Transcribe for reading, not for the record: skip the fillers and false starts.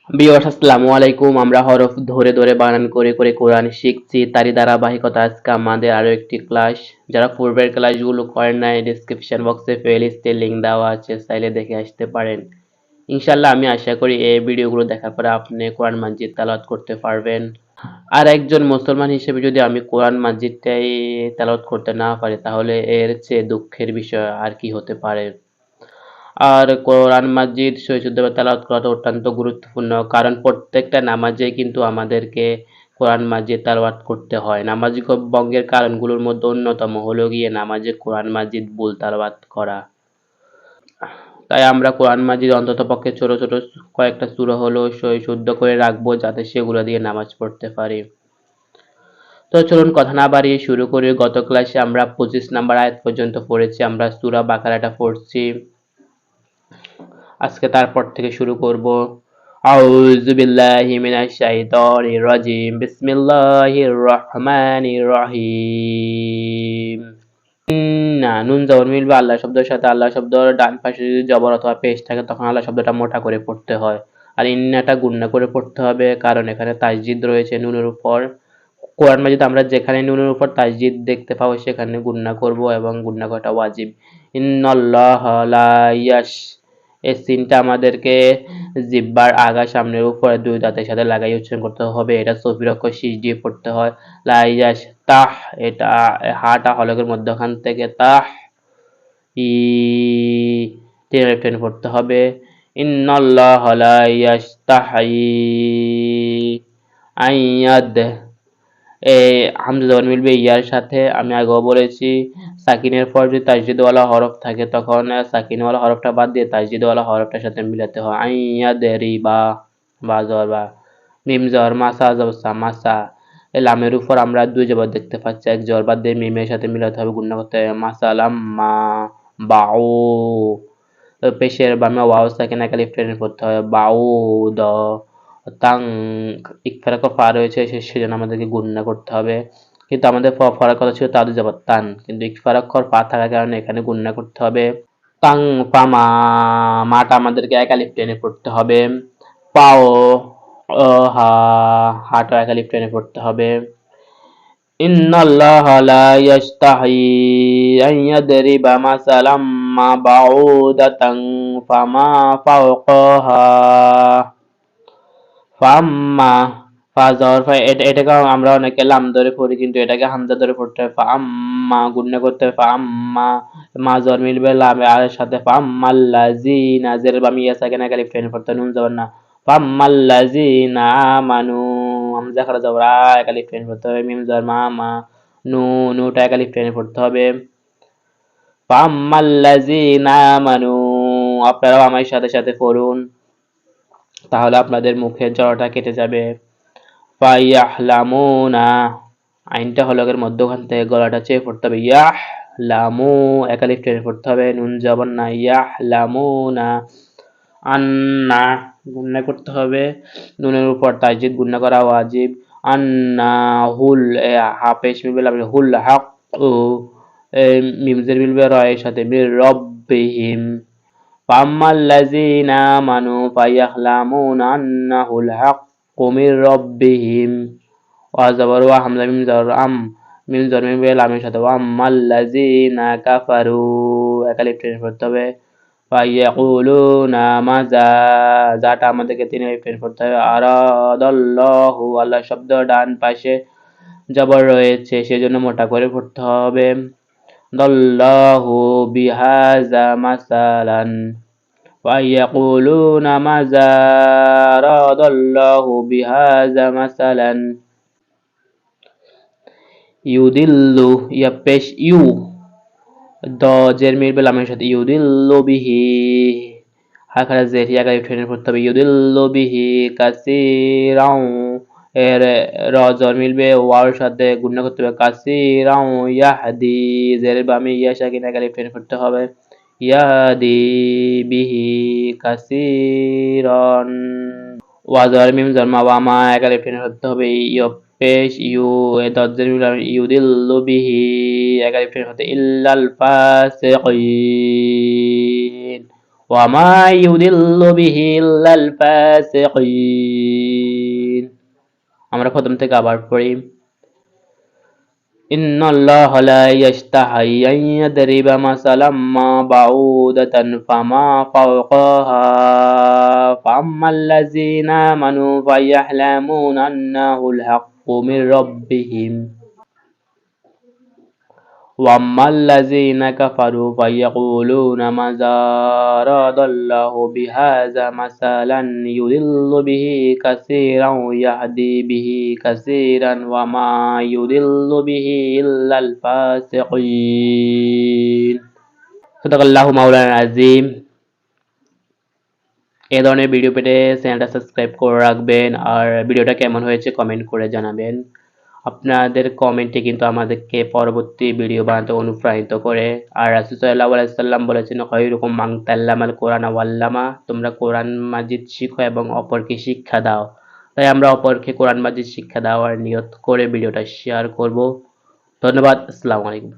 Viewers আসসালামু আলাইকুম। আমরা হরফ ধরে ধরে বানান করে করে কোরআন শিখছি, তারই ধারাবাহিকতা আজকে আমাদের আরো একটি ক্লাস। যারা পূর্বের ক্লাসগুলো করেন নাই, ডেসক্রিপশন বক্সে প্লেলিস্টের লিংক দেওয়া আছে, চাইলে দেখে আসতে পারেন। ইনশাল্লাহ আমি আশা করি এই ভিডিওগুলো দেখার পরে আপনি কোরআন মাজিদ তেলাওয়াত করতে পারবেন। আর একজন মুসলমান হিসেবে যদি আমি কোরআন মাজিদটাই তেলাওয়াত করতে না পারি, তাহলে এর চেয়ে দুঃখের বিষয় আর কি হতে পারে। আর কোরআন মাজিদ সহিষ্ণুভাবে তেলাওয়াত করাটা অত্যন্ত গুরুত্বপূর্ণ, কারণ প্রত্যেকটা নামাজেই কিন্তু আমাদেরকে কোরআন মাজিদ তেলাওয়াত করতে হয়। নামাজ ভঙ্গের কারণগুলোর মধ্যে অন্যতম হলো গিয়ে নামাজে কোরআন মাজিদ ভুল তেলাওয়াত করা। তাই আমরা কোরআন মাজিদ অন্ততপক্ষে ছোট ছোট কয়েকটা সূরা হলেও শুদ্ধ করে রাখবো, যাতে সেগুলো দিয়ে নামাজ পড়তে পারি। তো চলুন কথা না বাড়িয়ে শুরু করি। গত ক্লাসে আমরা 25 নাম্বার আয়াত পর্যন্ত পড়েছি, আমরা সূরা বাকারাটা পড়ছি। আজকে তারপর থেকে শুরু করব। আউযু বিল্লাহি মিনাশ শাইতানির রাজিম। বিসমিল্লাহির রহমানির রহিম। ইন্না, নুন জবর মিলবে আল্লাহ শব্দের সাথে। আল্লাহ শব্দের ডান পাশে যদি জবর অথবা পেশ থাকে, তখন আল্লাহ শব্দটা মোটা করে পড়তে হয়। আর ইন্নাটা গুণনা করে পড়তে হবে, কারণ এখানে তাসজিদ রয়েছে নুনের উপর। কোরআন মাজিদ আমরা যেখানে নুনের উপর তাসজিদ দেখতে পাবো সেখানে গুণনা করব, এবং গুণনা করাটা ওয়াজিব। ইন্নাল্লাহা লা ইয়াশ, এই সিনটা আমাদেরকে জিহ্বার আগা সামনের উপরে দুই দাঁতের সাথে লাগাই উচ্চারণ করতে হবে। এটা সফির অক্ষর শীষ দিয়ে পড়তে হয়। লা ইয়াশ তাহ, এটা হাটা হলকের মধ্যখান থেকে তাহ ই টেনে পড়তে হবে। ইন্নাল্লাহা লা ইয়াস্তাহি আইয়াদ, এই হামজা জবর মিলবে ইয়ার সাথে। আমি আগেও বলেছি, সাকিনের পর যদি তাসদিদওয়ালা হরফ থাকে, তখন সাকিনওয়ালা হরফটা বাদ দিয়ে তাসদিদওয়ালা হরফটার সাথে মিলাতে হয়। আইয়াদরিবা, বা জবর বা, মিম জবর মাসা জবর সা মাসা। এই লামের উপর আমরা দুই জবর দেখতে পাচ্ছি, এক জবর বাদ দিয়ে মিমের সাথে মিলাতে হবে, গুণনা করতে হবে। মাসালাম মা বাউ, পেশের বামে ওয়াও সাকিন একা লিফ টেনে পড়তে হবে। বাউ দ তাং, ইকফারাক ফা রয়েছে, সেজন্য আমাদেরকে গুণনা করতে হবে। কিন্তু আমাদের ফরার কথা ছিল তাদের জবর তান, কিন্তু ইকফারাক্ষর ফা থাকার কারণে এখানে গুণনা করতে হবে। তাং পামা, মাটা আমাদেরকে একা লিফ টেনে পড়তে হবে। পাও হা, হাটা একা লিফ টেনে পড়তে হবে। ইন্নাল্লাহা লা ইয়াস্তাহি আন ইয়াদরিবা মাসালাম মা বাউদাতান ফামা ফাওকাহা। ফাম্মা, ফা জবর ফা, এটাকে আমরা অনেকে লাম ধরে পড়ি, কিন্তু এটাকে হামজা ধরে পড়তে হয়। ফাম্মা গুণনা করতে হয়। ফাম্মা, মা জবর মিলবে লামে আর সাথে। ফাম্মাল্লাযিনা, জের বাম ইয়া সাকিনা একা লিফ টেনে পড়তে হয়, নুন জবর না। ফাম্মাল্লাযিনা আমানু, হামজা খারা জবর আ একা লিফ টেনে পড়তে হবে। মিম জবর মা মা, নু নুটা একা লিফ টেনে পড়তে হবে। ফাম্মাল্লাযিনা আমানু, আপনারাও আমার সাথে সাথে পড়ুন, তাহলে আপনাদের মুখের জড়টা কেটে যাবে। ফায়াহলামুনা, আইনটা হলকের মধ্যখান থেকে গলাটা চেয়ে পড়তে হবে। ইয়াহ লামু, একা লিফ টেনে পড়তে হবে, নুন জবর না। ইয়াহলামুনা, আন্না গুণনা করতে হবে, নুনের উপর তাসদিদ গুণনা করা ওয়াজিব। আন্না হুল, হাফেশ মিলবে হুল হক, মিমজের মিলবে রয়ের সাথে। মির রব্বিহিম, ফাম্মাল্লাযীনা আমানু ফায়াহলামুনা আন্নাহুল হাক্কু মির রাব্বিহিম। ওয়া জবর ওয়া, হামজা মিম জবর আম, মিম জবর মিম লামের সাথে। ওয়া আম্মাল্লাযীনা কাফারু, একা লিফ টেনে পড়তে হবে। ফায়াকুলুনা মাযা, যাটা আমাদেরকে তিন লিফ টেনে পড়তে হবে। আরাদাল্লাহু, আল্লাহ শব্দ ডান পাশে জবর রয়েছে, সেজন্য মোটা করে পড়তে হবে। দাল্লাহু বিহাযা মাসালান, ويقولون ماذا أراد الله بهذا مثلا। ইউদিল্লু, ইয়া পেশ ইউ, দ জের মির বেলামের সাথে। ইউদিল্লু বিহি, হাখারা জের ইয়াকা টেনে পড়তে হবে। ইউদিল্লু বিহি কাসিরাও, এর র জর মিলবে ওয়ার সাথে, গুণনা করতে হবে। কাসিরাও ইয়াহদি, জের বামে ইয়া সাকিন একা টেনে পড়তে হবে। ইয়াহদি বিহি কাসিরন, ওয়া জবর মিম জবর মা, ওয়া মা একা লিফ টেনে পড়তে হবে। ইয় পেশ ইউ, এ দজ্জের মিম ইউদিল্লু বিহি একা লিফ টেনে পড়তে। ইল্লাল ফাসিকিন, وما يضل به إلا الفاسقين. আমরা প্রথম থেকে আবার পড়ি। إن الله لا يستحي أن يضرب مثلا ما بعوضة فما فوقها فأما الذين آمنوا فيعلمون أنه الحق من ربهم وأما الذين كفروا فيقولون ماذا أراد الله بهذا مثلا يضل به كثيرا ويهدي به كثيرا وما يضل به إلا الفاسقين. صدق الله مولانا العظيم. এই ধরনের ভিডিও পেতে চ্যানেলটা সাবস্ক্রাইব করে রাখবেন, আর ভিডিওটা কেমন হয়েছে কমেন্ট করে জানাবেন। আপনাদের কমেন্টে কিন্তু আমাদেরকে পরবর্তী ভিডিও বানাতে অনুপ্রাণিত করে। আর রাসূল সাল্লাল্লাহু আলাইহি সাল্লাম বলেছেন, খায়রুকুম মান তাআল্লামাল কোরআন ওয়া আল্লামা, তোমরা কোরআন মাজিদ শিখো এবং অপরকে শিক্ষা দাও। তাই আমরা অপরকে কোরআন মাজিদ শিক্ষা দেওয়ার নিয়ত করে ভিডিওটা শেয়ার করব। ধন্যবাদ। আসসালামু আলাইকুম।